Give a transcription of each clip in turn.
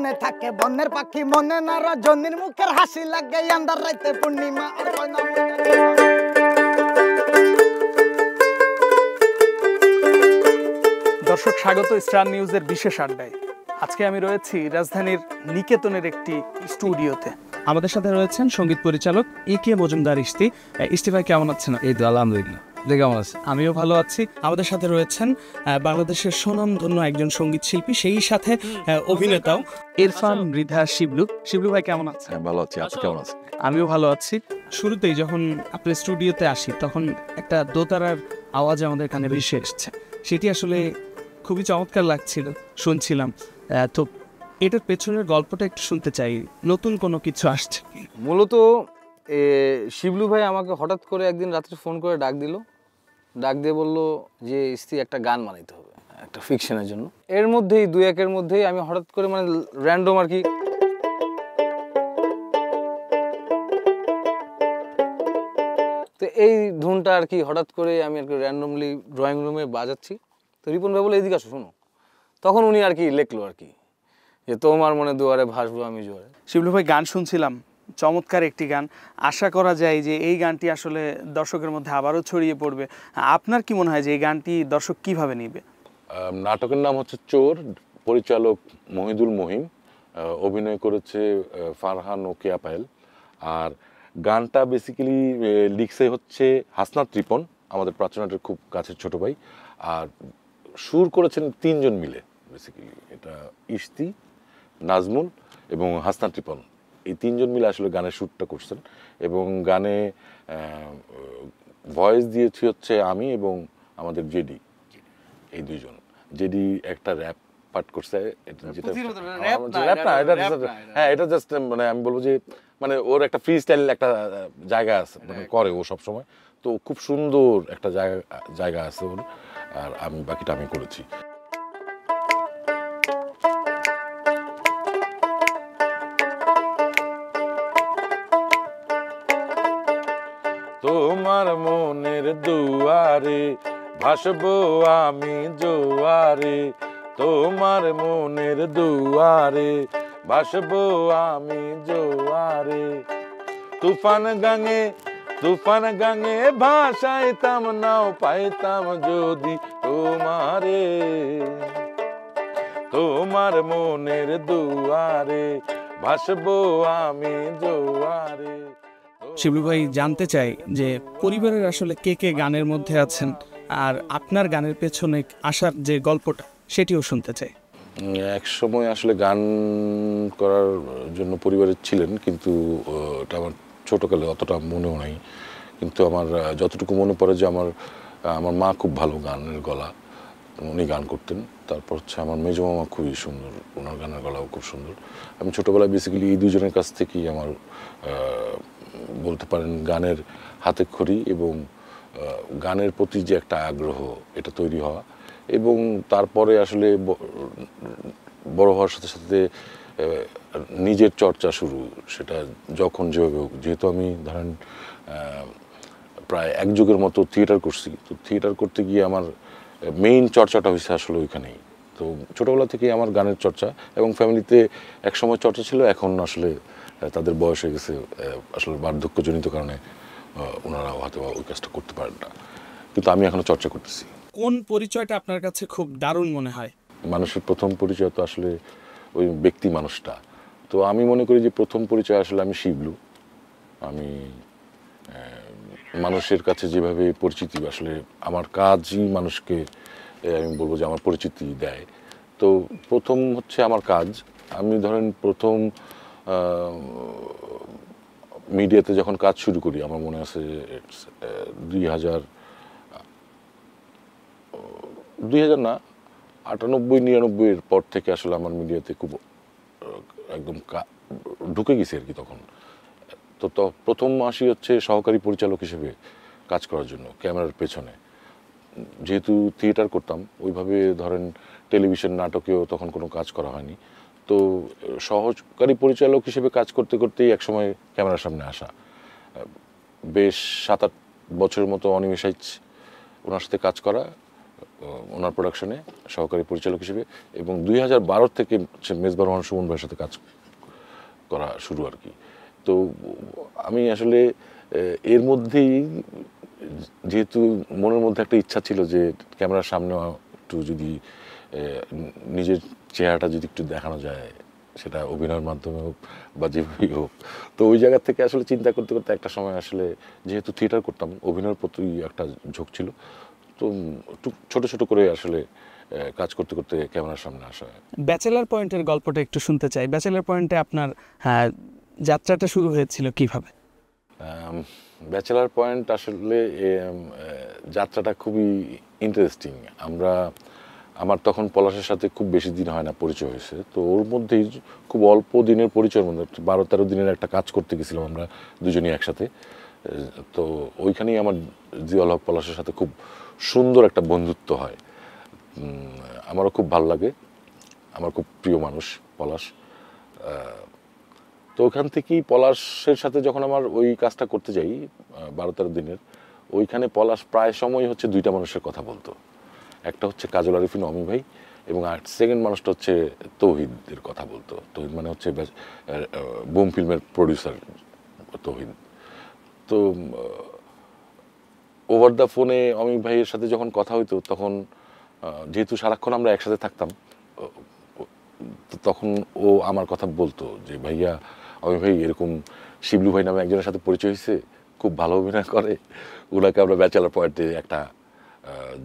মনে থাকে বনের পাখি মনে না রজনীর মুখের হাসি লাগে আন্ধার রাইতে পূর্ণিমা আর কয়না দর্শক স্বাগত স্টার নিউজের বিশেষ আড্ডায়। আজকে আমি রয়েছি রাজধানীর নিকেতনের একটি স্টুডিওতে। আমাদের সাথে রয়েছেন সঙ্গীত পরিচালক এ.কে. মজুমদার ইস্তি। ইস্তি ভাই কেমন আছেন? এই তো আলহামদুলিল্লাহ, কেমন আছে? আমিও ভালো আছি। আমাদের সাথে রয়েছেন বাংলাদেশের সুনামধন্য একজন সঙ্গীত শিল্পী, সেই সাথে অভিনেতাও ইরফান মৃধা শিবলু। শিবলু ভাই কেমন আছেন? ভালো আছি, আপনি কেমন আছেন? আমিও ভালো আছি। শুরুতেই যখন আপনার স্টুডিওতে আসি তখন একটা দোতারার আওয়াজ আমাদের কানে ভেসে এসছে, সেটি আসলে খুবই চমৎকার লাগছিল, শুনছিলাম। তো এটার পেছনের গল্পটা একটু শুনতে চাই, নতুন কোনো কিছু আসছে? মূলত শিবলু ভাই আমাকে হঠাৎ করে একদিন রাত্রে ফোন করে ডাক দিয়ে বলল যে ইস্তি একটা গান বানাইতে হবে একটা ফিকশনের জন্য। এর মধ্যেই দুই একের মধ্যেই আমি হঠাৎ করে মানে র্যান্ডম আর কি তো এই ধুনটা আর কি হঠাৎ করে আমি আর কি র্যান্ডমলি ড্রয়িং রুমে বাজাচ্ছি। তো রিপন ভাই বলে এদিকে আসো শোনো। তখন উনি আর কি লেখলো আর কি যে তোমার মনে দুয়ারে ভাসবো আমি জোয়ারে। শিবলু ভাই গান শুনছিলাম, চমৎকার একটি গান। আশা করা যায় যে এই গানটি আসলে দর্শকের মধ্যে আবারও ছড়িয়ে পড়বে। আপনার কি মনে হয় যে এই গানটি দর্শক কিভাবে নেবে? নাটকের নাম হচ্ছে চোর, পরিচালক মহিদুল মহিম, অভিনয় করেছে ফারহান ও কেয়া পায়েল। আর গানটা বেসিক্যালি লিখছে হচ্ছে হাসনাত রিপন, আমাদের প্রাচীনাটের খুব কাছের ছোট ভাই। আর সুর করেছেন তিনজন মিলে, বেসিক্যালি এটা ইস্তি, নাজমুল এবং হাসনাত রিপন, এই তিনজন মিলে আসলে গানের শ্যুটটা করছেন। এবং গানে ভয়েস দিয়েছি হচ্ছে আমি এবং আমাদের জেডি, এই দুইজন। জেডি একটা র্যাপ পাঠ করছে, হ্যাঁ এটা জাস্ট মানে আমি বলবো যে মানে ওর একটা ফ্রি স্টাইল একটা জায়গা আছে, মানে করে ও সবসময়। তো খুব সুন্দর একটা জায়গা আছে ওর, আর আমি বাকিটা আমি করেছি। তোমার মনের দুয়ারে ভাসবো আমি জোয়ারে, তোমার মনের দুয়ারে ভাসবো আমি জোয়ারে। তুফান গাঙে ভাসাইতাম নাও পাইতাম যদি তোমারে, তোমার মনের দুয়ারে ভাসবো আমি জোয়ারে। শিবলু ভাই জানতে চাই যে পরিবারের আসলে কে কে গানের মধ্যে আছেন, আর আপনার গানের পেছনে আসার যে গল্পটা সেটিও শুনতে চাই। এক সময় আসলে গান করার জন্য পরিবারের ছিলেন, কিন্তু এটা আমার ছোটোকালে অতটা মনেও নাই। কিন্তু আমার যতটুকু মনে পড়ে যে আমার মা খুব ভালো গানের গলা, উনি গান করতেন। তারপর হচ্ছে আমার মেজো মামা খুবই সুন্দর, ওনার গানের গলাও খুব সুন্দর। আমি ছোটোবেলায় বেসিক্যালি এই দুজনের কাছ থেকেই আমার বলতে পারেন গানের হাতেখড়ি এবং গানের প্রতি যে একটা আগ্রহ এটা তৈরি হওয়া। এবং তারপরে আসলে বড় হওয়ার সাথে সাথে নিজের চর্চা শুরু, সেটা যখন যেভাবে হোক। যেহেতু আমি ধরেন প্রায় এক যুগের মতো থিয়েটার করছি, তো থিয়েটার করতে গিয়ে আমার মেইন চর্চাটা হয়েছে আসলে ওইখানেই। তো ছোটোবেলা থেকেই আমার গানের চর্চা, এবং ফ্যামিলিতে এক সময় চর্চা ছিল, এখন আসলে তাদের বয়স হয়ে গেছে, আসলে বার্ধক্যজনিত কারণে ওনারা হয়তো ওই কাজটা করতে পারেন না, কিন্তু আমি এখনো চর্চা করতেছি। কোন পরিচয়টা আপনার কাছে খুব দারুণ মনে হয়? মানুষের প্রথম পরিচয় তো আসলে ওই ব্যক্তি মানুষটা। তো আমি মনে করি যে প্রথম পরিচয় আসলে আমি শিবলু। আমি মানুষের কাছে যেভাবে পরিচিতি, আসলে আমার কাজই মানুষকে আমি বলবো যে আমার পরিচিতি দেয়। তো প্রথম হচ্ছে আমার কাজ। আমি ধরেন প্রথম মিডিয়াতে যখন কাজ শুরু করি, আমার মনে আছে 2000 না 98-99 পর থেকে আসলে আমার মিডিয়াতে খুব একদম ঢুকে গেছি আর কি তখন। তো প্রথম আসি হচ্ছে সহকারী পরিচালক হিসেবে কাজ করার জন্য ক্যামেরার পেছনে। যেহেতু থিয়েটার করতাম, ওইভাবে ধরেন টেলিভিশন নাটকেও তখন কোনো কাজ করা হয়নি। তো সহকারী পরিচালক হিসেবে কাজ করতে করতেই একসময় ক্যামেরার সামনে আসা। বেশ 7-8 বছরের মতো অনিমেষাইজ ওনার সাথে কাজ করা, ওনার প্রোডাকশনে সহকারী পরিচালক হিসেবে, এবং 2012 থেকে মেজবাহ রহমান সুমন ভাইয়ের সাথে কাজ করা শুরু আর কি। তো আমি আসলে এর মধ্যেই, যেহেতু মনের মধ্যে একটা ইচ্ছা ছিল যে ক্যামেরার সামনে একটু যদি নিজের চেহারাটা যদি একটু দেখানো যায়, সেটা অভিনয়ের মাধ্যমে হোক বা যেভাবেই হোক, তো ওই জায়গা থেকে আসলে চিন্তা করতে করতে একটা সময় আসলে, যেহেতু থিয়েটার করতাম, অভিনয়ের প্রতি একটা ঝোঁক ছিল, তো একটু ছোট ছোট করে আসলে কাজ করতে করতে ক্যামেরার সামনে আসা। ব্যাচেলার পয়েন্টের গল্পটা একটু শুনতে চাই। ব্যাচেলার পয়েন্টে আপনার যাত্রাটা শুরু হয়েছিল কিভাবে? ব্যাচেলার পয়েন্ট আসলে যাত্রাটা খুবই ইন্টারেস্টিং। আমার তখন পলাশের সাথে খুব বেশি দিন হয় না পরিচয় হয়েছে, তো ওর মধ্যেই খুব অল্প দিনের পরিচয়ের মধ্যে 12-13 দিনের একটা কাজ করতে গেছিলাম আমরা দুজনেই একসাথে। তো ওইখানেই আমার জিয়াউল হক পলাশের সাথে খুব সুন্দর একটা বন্ধুত্ব হয়। আমারও খুব ভালো লাগে, আমার খুব প্রিয় মানুষ পলাশ। তো ওখান থেকেই পলাশের সাথে যখন আমার ওই কাজটা করতে যাই 12-13 দিনের, ওইখানে পলাশ প্রায় সময় হচ্ছে দুইটা মানুষের কথা বলতো। একটা হচ্ছে কাজল আরিফিন অমি ভাই, এবং সেকেন্ড মানুষটা হচ্ছে তৌহিদের কথা বলতো। তৌহিদ মানে হচ্ছে বুম ফিল্মের প্রডিউসার তৌহিদ। তো ওভার দ্য ফোনে অমি ভাইয়ের সাথে যখন কথা হইতো, তখন যেহেতু সারাক্ষণ আমরা একসাথে থাকতাম, তখন ও আমার কথা বলতো যে ভাইয়া, অমি ভাই এরকম শিবলু ভাই নামে একজনের সাথে পরিচয় হয়েছে, খুব ভালো অভিনয় করে, ওনাকে আমরা ব্যাচেলার পয়েন্টে একটা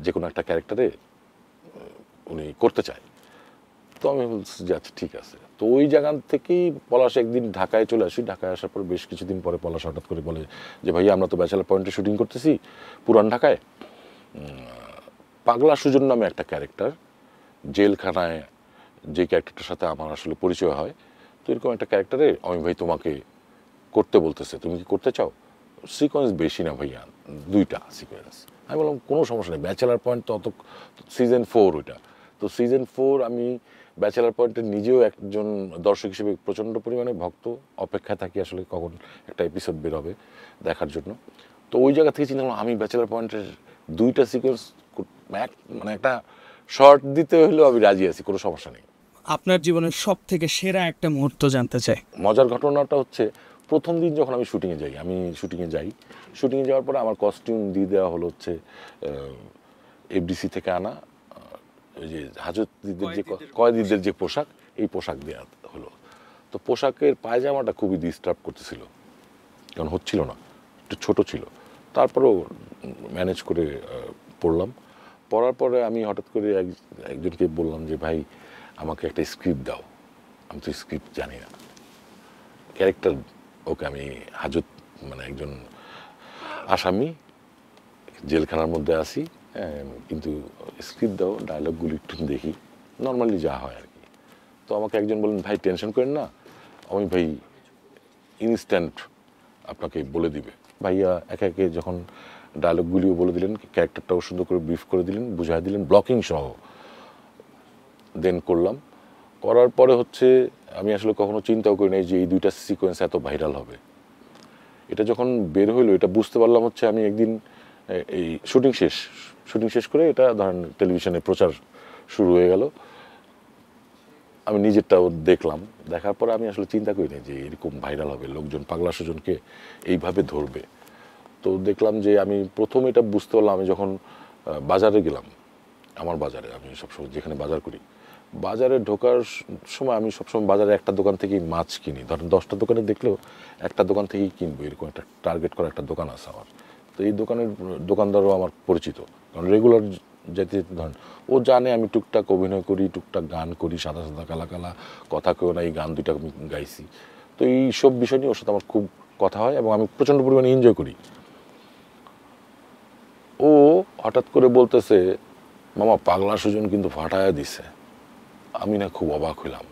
যে কোনো একটা ক্যারেক্টারে উনি করতে চায়। তো আমি বলছি যে আচ্ছা ঠিক আছে। তো ওই জায়গা থেকেই পলাশ একদিন ঢাকায় চলে আসি। ঢাকায় আসার পর বেশ কিছুদিন পরে পলাশ হঠাৎ করে বলে যে ভাইয়া, আমরা তো ব্যাচেলার পয়েন্টে শুটিং করতেছি পুরান ঢাকায়, পাগলা সুজন নামে একটা ক্যারেক্টার, জেলখানায় যে ক্যারেক্টারটার সাথে আমার আসলে পরিচয় হয়, তো এরকম একটা ক্যারেক্টারে অমি ভাই তোমাকে করতে বলতেছে, তুমি কি করতে চাও? সিকোয়েন্স বেশি না ভাইয়া, 2টা সিকোয়েন্স। আমি বললাম কোনো সমস্যা নেই, ব্যাচেলার পয়েন্ট তো অত, সিজন 4 ওইটা। তো সিজন 4 আমি ব্যাচেলার পয়েন্টের নিজেও একজন দর্শক হিসেবে প্রচণ্ড পরিমাণে ভক্ত, অপেক্ষায় থাকি আসলে কখন একটা এপিসোড বের হবে দেখার জন্য। তো ওই জায়গা থেকে চিন্তা করলাম আমি ব্যাচেলার পয়েন্টের 2টা সিকোয়েন্স, মানে একটা শর্ট দিতে হলেও আমি রাজি আছি, কোনো সমস্যা নেই। আপনার জীবনের সব থেকে সেরা একটা মুহূর্ত জানতে চাই। মজার ঘটনাটা হচ্ছে, প্রথম দিন যখন আমি শুটিংয়ে যাই, শুটিংয়ে যাওয়ার পরে আমার কস্টিউম দিয়ে দেওয়া হলো হচ্ছে এফডিসি থেকে আনা ওই যে হাজতদের যে কয়েদিদের যে পোশাক, এই পোশাক দেওয়া হলো। তো পোশাকের পায়জামাটা খুবই ডিস্টার্ব করতেছিল, কারণ হচ্ছিল না, একটু ছোটো ছিল। তারপরেও ম্যানেজ করে পড়লাম। পড়ার পরে আমি হঠাৎ করে একজনকে বললাম যে ভাই, আমাকে একটা স্ক্রিপ্ট দাও, আমি তো স্ক্রিপ্ট জানি না। ক্যারেক্টার ওকে আমি হাজত, মানে একজন আসামি, জেলখানার মধ্যে আসি, কিন্তু স্ক্রিপ্ট দাও, ডায়লগগুলি একটু দেখি, নর্মালি যা হয় আর কি। তো আমাকে একজন বললেন, ভাই টেনশন করেন না, আমি ভাই ইনস্ট্যান্ট আপনাকে বলে দিবে। ভাইয়া একে একে যখন ডায়লগগুলিও বলে দিলেন, ক্যারেক্টারটাও সুন্দর করে ব্রিফ করে দিলেন, বুঝাই দিলেন ব্লকিং সহ, দেন করলাম। করার পরে হচ্ছে আমি আসলে কখনো চিন্তাও করি নাই যে এই 2টা সিকোয়েন্স এত ভাইরাল হবে। এটা যখন বের হইলো, এটা বুঝতে পারলাম হচ্ছে আমি একদিন এই শুটিং শেষ করে, এটা ধরেন টেলিভিশনে প্রচার শুরু হয়ে গেল, আমি নিজেরটাও দেখলাম। দেখার পরে আমি আসলে চিন্তা করি না যে এরকম ভাইরাল হবে, লোকজন পাগলা সুজনকে এইভাবে ধরবে। তো দেখলাম যে আমি প্রথম এটা বুঝতে পারলাম আমি যখন বাজারে গেলাম, আমার বাজারে, আমি সবসময় যেখানে বাজার করি, বাজারে ঢোকার সময় আমি সবসময় বাজারে একটা দোকান থেকেই মাছ কিনি। ধরেন 10টা দোকানে দেখলেও একটা দোকান থেকেই কিনবো, এরকম একটা টার্গেট করা একটা দোকান আছে আমার। তো এই দোকানের দোকানদারও আমার পরিচিত, কারণ রেগুলার যেতে, ধরেন ও জানে আমি টুকটাক অভিনয় করি, টুকটাক গান করি, সাদা সাদা কালা কালা, কথা কেউ না, এই গান 2টা আমি গাইছি। তো এই সব বিষয় নিয়ে ওর সাথে আমার খুব কথা হয় এবং আমি প্রচণ্ড পরিমাণে এনজয় করি। ও হঠাৎ করে বলতেছে, মামা পাগলা সুজন কিন্তু ফাটায়া দিছে। আমি না খুব অবাক হইলাম,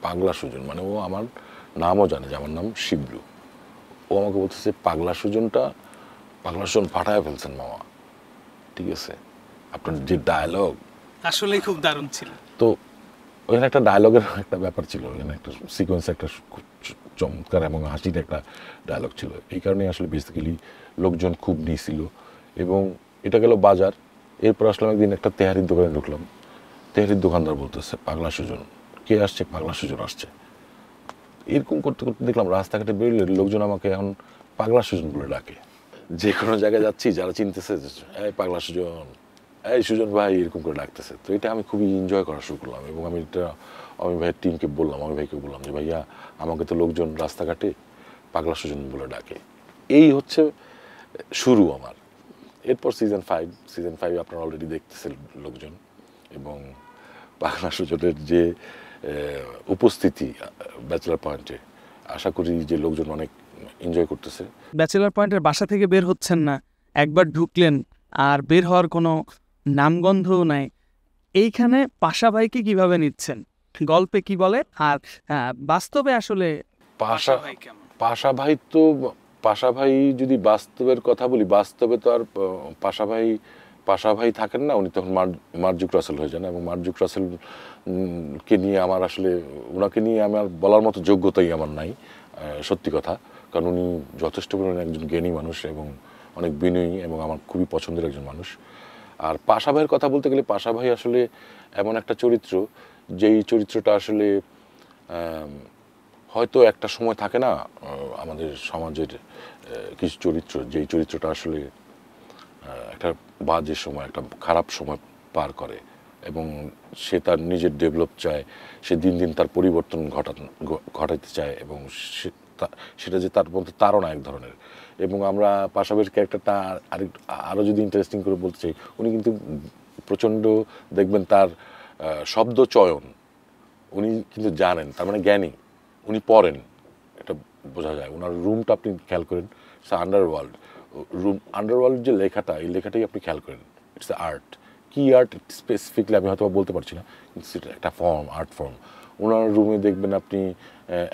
পাগলা সুজন মানে ও আমার নামও জানে যে আমার নাম শিবলু। ও আমাকে বলতেছে পাগলা সুজন ফাটায়া ফেলছেন মামা, ঠিক আছে, আপনার যে ডায়লগ আসলেই খুব দারুণ ছিল। তো ওখানে একটা ডায়লগের একটা ব্যাপার ছিল, ওখানে একটা সিকোয়েন্স, একটা চমৎকার এবং হাসির একটা ডায়লগ ছিল। এই কারণে আসলে বেসিক্যালি লোকজন খুব নিয়েছিল। এবং এটা গেল বাজার, এরপর আসলাম একদিন একটা তেহারির দোকানে ঢুকলাম, তেহারির দোকানদার বলতেছে পাগলা সুজন, কে আসছে? পাগলা সুজন আসছে। এরকম করতে করতে দেখলাম রাস্তাঘাটে বেরোলে লোকজন আমাকে এখন পাগলা সুজন বলে ডাকে। যে কোনো জায়গায় যাচ্ছি যারা চিনতেছে, এই পাগলা সুজন, এই সুজন ভাই, এরকম করে ডাকতেছে। তো এটা আমি খুবই এনজয় করা শুরু করলাম এবং আমি এটা অমি ভাইয়ের টিমকে বললাম, অমি ভাইকে বললাম যে ভাইয়া আমাকে তো লোকজন রাস্তাঘাটে পাগলা সুজন বলে ডাকে। এই হচ্ছে শুরু আমার। এরপর সিজন 5 আপনারা অলরেডি দেখতেছেন লোকজন, এবং পাগলা সুজনের যে উপস্থিতি ব্যাচেলার পয়েন্টে, আশা করি যে লোকজন অনেক এনজয় করতেছে। ব্যাচেলার পয়েন্টের বাসা থেকে বের হচ্ছেন না, একবার ঢুকলেন আর বের হওয়ার কোনো নামগন্ধও নাই। এইখানে পাশা ভাইকে কিভাবে নিচ্ছেন, গল্পে কি বলে আর বাস্তবে আসলে পাশা ভাই কেমন? পাশা ভাই যদি বাস্তবের কথা বলি, বাস্তবে তো আর পাশা ভাই থাকেন না, উনি তখন মার্জুক রাসেল হয়ে যান। এবং মার্জুক রাসেল কে নিয়ে আমার আসলে, ওনাকে নিয়ে আমার বলার মতো যোগ্যতাই আমার নাই, সত্যি কথা। কারণ উনি যথেষ্ট পরিমাণে একজন জ্ঞানী মানুষ এবং অনেক বিনয়ী এবং আমার খুবই পছন্দের একজন মানুষ। আর পাশা ভাইয়ের কথা বলতে গেলে, পাশা ভাই আসলে এমন একটা চরিত্র, যেই চরিত্রটা আসলে হয়তো একটা সময় থাকে না আমাদের সমাজের কিছু চরিত্র, যেই চরিত্রটা আসলে একটা বাজে সময়, একটা খারাপ সময় পার করে এবং সে তার নিজের ডেভেলপ চায়, সে দিন দিন তার পরিবর্তন ঘটাতে চায় এবং সেটা যে তার মধ্যে তাড়না এক ধরনের। এবং আমরা পাশাপাশি ক্যারেক্টারটা আরও যদি ইন্টারেস্টিং করে বলতে চাই, উনি কিন্তু প্রচণ্ড দেখবেন তার শব্দ চয়ন উনি কিন্তু জানেন, তার মানে জ্ঞানী, উনি পড়েন, এটা বোঝা যায়। ওনার রুমটা আপনি খেয়াল করেন, ইটস আন্ডারওয়ার্ল্ড রুম, আন্ডারওয়ার্ল্ড যে লেখাটা, এই লেখাটাই আপনি খেয়াল করেন, ইটস আর্ট। কি আর্ট স্পেসিফিকলি আমি হয়তো বলতে পারছি না, কিন্তু সেটা একটা ফর্ম, আর্ট ফর্ম। ওনার রুমে দেখবেন আপনি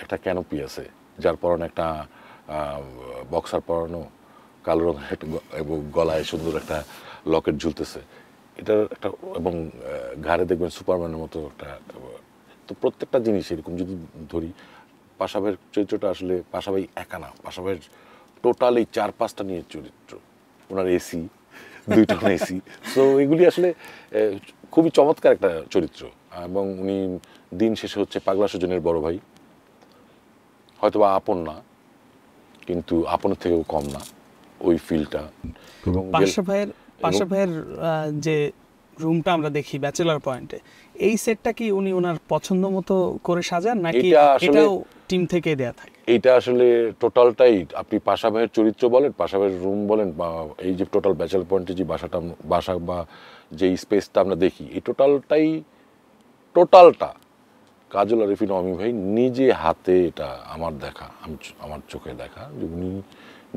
একটা ক্যানোপি আছে, যার পরনে একটা বক্সার পরানো কালো রঙের একটা, এবং গলায় সুন্দর একটা লকেট ঝুলতেছে, এটার একটা, এবং ঘাড়ে দেখবেন সুপারম্যানের মতো একটা। তো প্রত্যেকটা জিনিস এরকম যদি ধরি, পাশাভাইয়ের চরিত্রটা আসলে পাশাভাই একা না, পাশাভাইয়ের টোটালি 4-5টা নিয়ে চরিত্র, ওনার এসি, 2টা এসি। সো এগুলি আসলে খুবই চমৎকার একটা চরিত্র। এবং উনি দিন শেষে হচ্ছে পাগলা সুজনের বড় ভাই, হয়তো বা আপন না, কিন্তু আপনের থেকেও কম না ওই ফিলটা। এবং পাশা ভাইয়ের যে রুমটা আমরা দেখি ব্যাচেলার পয়েন্টে, এই সেটটা কি উনি ওনার পছন্দ মতো করে সাজান নাকি এটাও টিম থেকে দেয়া থাকে? এটা আসলে টোটালটাই, আপনি পাশা ভাইয়ের চরিত্র বলেন, পাশা ভাইয়ের রুম বলেন, বা এই যে টোটাল ব্যাচেলার পয়েন্টে যে বাসা বা যেই স্পেসটা আমরা দেখি, এই টোটালটা কাজল আরিফিন অমি ভাই নিজে হাতে, এটা আমার চোখে দেখা, যে উনি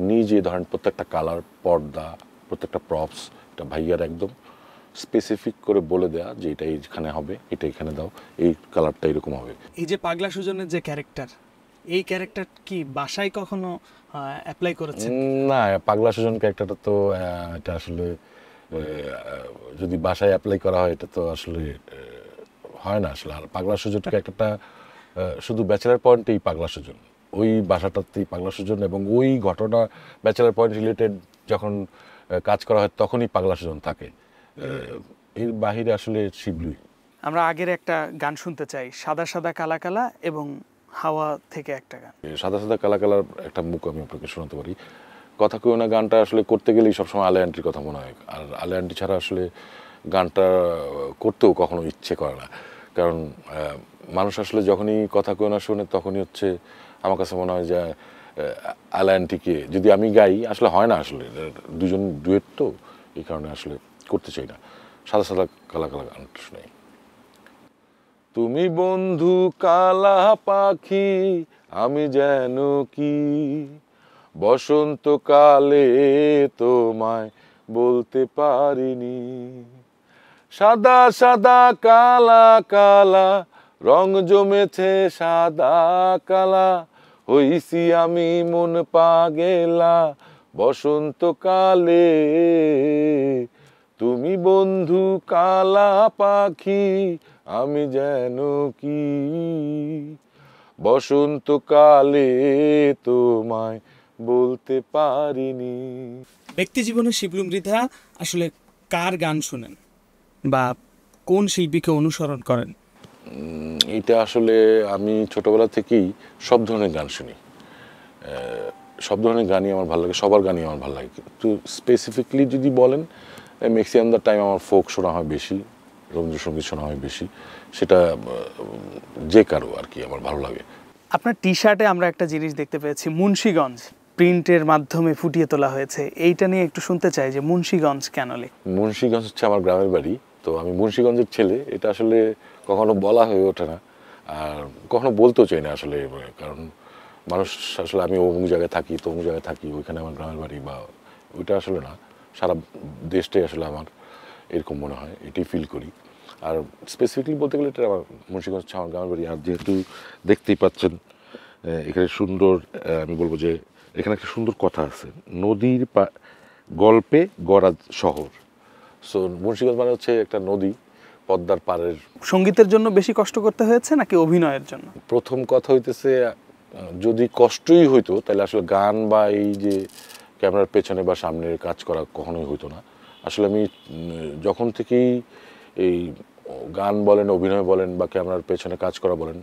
নিজে ধরেন প্রত্যেকটা কালার, পর্দা, প্রত্যেকটা প্রপস, এটা ভাইয়ার একদম স্পেসিফিক করে বলে দেয়া যে এটা এইখানে হবে, এটা এখানে দাও, এই কালারটা এরকম হবে। এই যে পাগলা সুজনের যে ক্যারেক্টার, এই ক্যারেক্টার কি বাসায় কখনো অ্যাপ্লাই করেছেন? না, পাগলা সুজন ক্যারেক্টারটা তো এটা আসলে যদি বাসায় অ্যাপ্লাই করা হয়, এটা তো আসলে হয় না আসলে। আর পাগলা সুজন ক্যারেক্টারটা শুধু ব্যাচেলার পয়েন্টেই পাগলা সুজন, ওই বাসাটাতেই পাগলা সুজন, এবং ওই ঘটনা ব্যাচেলার পয়েন্ট রিলেটেড যখন কাজ করা হয় তখনই পাগলা সুজন থাকে। এর বাহিরে আসলে শিবলুই। আমরা আগের একটা গান শুনতে চাই, সাদা সাদা কালা কালা, এবং হাওয়া থেকে একটা গান। সাদা সাদা কালা কালার একটা মুখ আমি আপনাকে শোনাতে পারি। কথা কেউ না গানটা আসলে করতে গেলেই সবসময় আলে আন্টির কথা মনে হয়, আর আলে আন্টি ছাড়া আসলে গানটা করতেও কখনো ইচ্ছে করে না। কারণ মানুষ আসলে যখনই কথা কেউ না শোনে, তখনই হচ্ছে আমার কাছে মনে হয় যে আলে আন্টিকে যদি আমি গাই, আসলে হয় না, আসলে দুজন ডুয়েট তো, এই কারণে আসলে করতে চাই না। সাদা সাদা কালা কালা গান শুনাই। তুমি বন্ধু কালা পাখি, আমি যেন কি বসন্তকালে তোমায় বলতে পারিনি। সাদা সাদা কালা কালা রং জমেছে সাদা কালা, হইছি আমি মন পাগেলা বসন্তকালে। তুমি বন্ধু কালা পাখি, আমি যেন কি বসন্তকালে তোমায় বলতে পারিনি। ব্যক্তি জীবনে শিবলু মৃধা আসলে কার গান শুনেন বা কোন শিল্পীকে অনুসরণ করেন? এটা আসলে আমি ছোটবেলা থেকেই সব ধরনের গান শুনি, সব ধরনের গানই আমার ভালো লাগে, সবার গানই আমার ভালো লাগে। কিন্তু স্পেসিফিকলি যদি বলেন, ম্যাক্সিমাম দ্য টাইম আমার ফোক শোনা হয় বেশি, রবীন্দ্রসঙ্গীত শোনা হয় বেশি, সেটা যে কারো আর কি আমার ভালো লাগে। আপনার টি শার্টে আমরা একটা জিনিস দেখতে পেয়েছি, মুন্সিগঞ্জ প্রিন্টের মাধ্যমে ফুটিয়ে তোলা হয়েছে। এইটা নিয়ে একটু শুনতে চাই যে মুন্সিগঞ্জ কেন লেখা? মুন্সিগঞ্জ হচ্ছে আমার গ্রামের বাড়ি, তো আমি মুন্সিগঞ্জের ছেলে, এটা আসলে কখনো বলা হয়ে ওঠে না আর কখনো বলতেও চাই না আসলে, কারণ মানুষ আসলে আমি অমুক জায়গায় থাকি তো অমুক জায়গায় থাকি, ওইখানে আমার গ্রামের বাড়ি বা ওইটা আসলে না, সারা দেশটাই আসলে আমার এরকম মনে হয়, এটাই ফিল করি। আর স্পেসিফিকলি বলতে গেলে এটা আমার মুন্সিগঞ্জ হচ্ছে আমার গ্রামের বাড়ি। আর যেহেতু দেখতেই পাচ্ছেন এখানে সুন্দর, আমি বলবো যে এখানে একটা সুন্দর কথা আছে, নদীর গল্পে গড়া শহর। সো মুন্সিগঞ্জ মানে হচ্ছে একটা নদী, পদ্মার পাড়ের। সঙ্গীতের জন্য বেশি কষ্ট করতে হয়েছে নাকি অভিনয়ের জন্য? প্রথম কথা হইতেছে, যদি কষ্টই হইতো তাহলে আসলে গান বা এই যে ক্যামেরার পেছনে বা সামনে কাজ করা কখনোই হইতো না। আসলে আমি যখন থেকেই এই গান বলেন, অভিনয় বলেন বা ক্যামেরার পেছনে কাজ করা বলেন,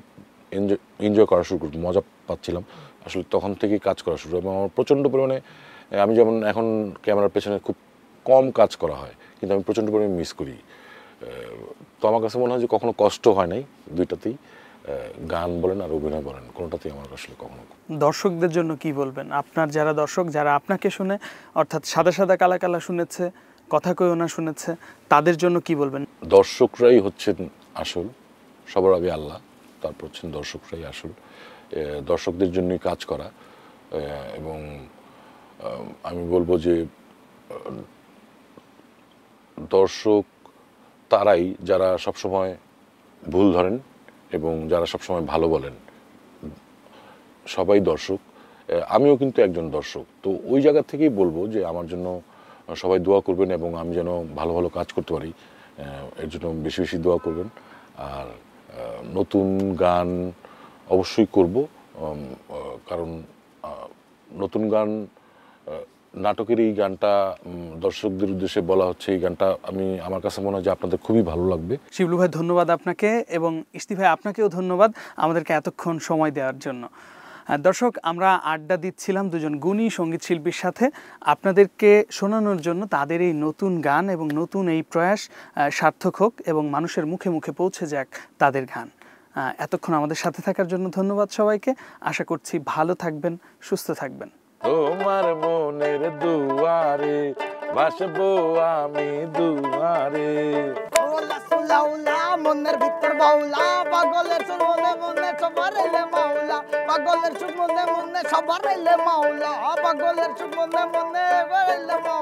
এনজয় করা শুরু করতাম, মজা পাচ্ছিলাম আসলে, তখন থেকেই কাজ করা শুরু। এবং আমার প্রচণ্ড পরিমাণে, আমি যেমন এখন ক্যামেরার পেছনে খুব কম কাজ করা হয়, কিন্তু আমি প্রচণ্ড পরিমাণে মিস করি। তো আমার কাছে মনে হয় যে কখনো কষ্ট হয় নাই দুইটাতেই, গান বলেন আর অভিনয় বলেন, কোনোটাতেই আমার আসলে কখনো। দর্শকদের জন্য কি বলবেন? আপনার যারা দর্শক, যারা আপনাকে শুনে, অর্থাৎ সাদা সাদা কালা কালা শুনেছে, কথা কইও না শুনেছে, তাদের জন্য কি বলবেন? দর্শকরাই হচ্ছেন আসল, সবার আগে আল্লাহ, তারপর হচ্ছেন দর্শকরাই আসল। দর্শকদের জন্যই কাজ করা, এবং আমি বলবো যে দর্শক তারাই যারা সবসময় ভুল ধরেন এবং যারা সবসময় ভালো বলেন, সবাই দর্শক। আমিও কিন্তু একজন দর্শক, তো ওই জায়গা থেকেই বলবো যে আমার জন্য সবাই দোয়া করবেন এবং আমি যেন ভালো ভালো কাজ করতে পারি, এর জন্য বেশি বেশি দোয়া করবেন। আর নতুন গান অবশ্যই করব, কারণ নতুন গান, নাটকের এই গানটা দর্শকদের উদ্দেশ্যে বলা হচ্ছে, এই গানটা আমার কাছে মনে হয় যে আপনাদের খুবই ভালো লাগবে। শিবলু ভাই ধন্যবাদ আপনাকে, এবং ইস্তি ভাই আপনাকেও ধন্যবাদ আমাদেরকে এতক্ষণ সময় দেওয়ার জন্য। দর্শক, আমরা আড্ডা দিচ্ছিলাম দুজন গুণী সঙ্গীত শিল্পীর সাথে, আপনাদেরকে শোনানোর জন্য তাদের এই নতুন গান এবং নতুন এই প্রয়াস সার্থক হোক এবং মানুষের মুখে মুখে পৌঁছে যাক তাদের গান। এতক্ষণ আমাদের সাথে থাকার জন্য ধন্যবাদ সবাইকে। আশা করছি ভালো থাকবেন, সুস্থ থাকবেন। তোমার মনের দুয়ারে বাসবো আমি দুয়ারে, মনের ভিতর বাউলা, পাগলের সুর মনে মনে সবার এলে মাওলা, পাগলের সুর মনে মনে সবার এলে মাওলা, পাগলের সুর মনে মনে এলে মাওলা।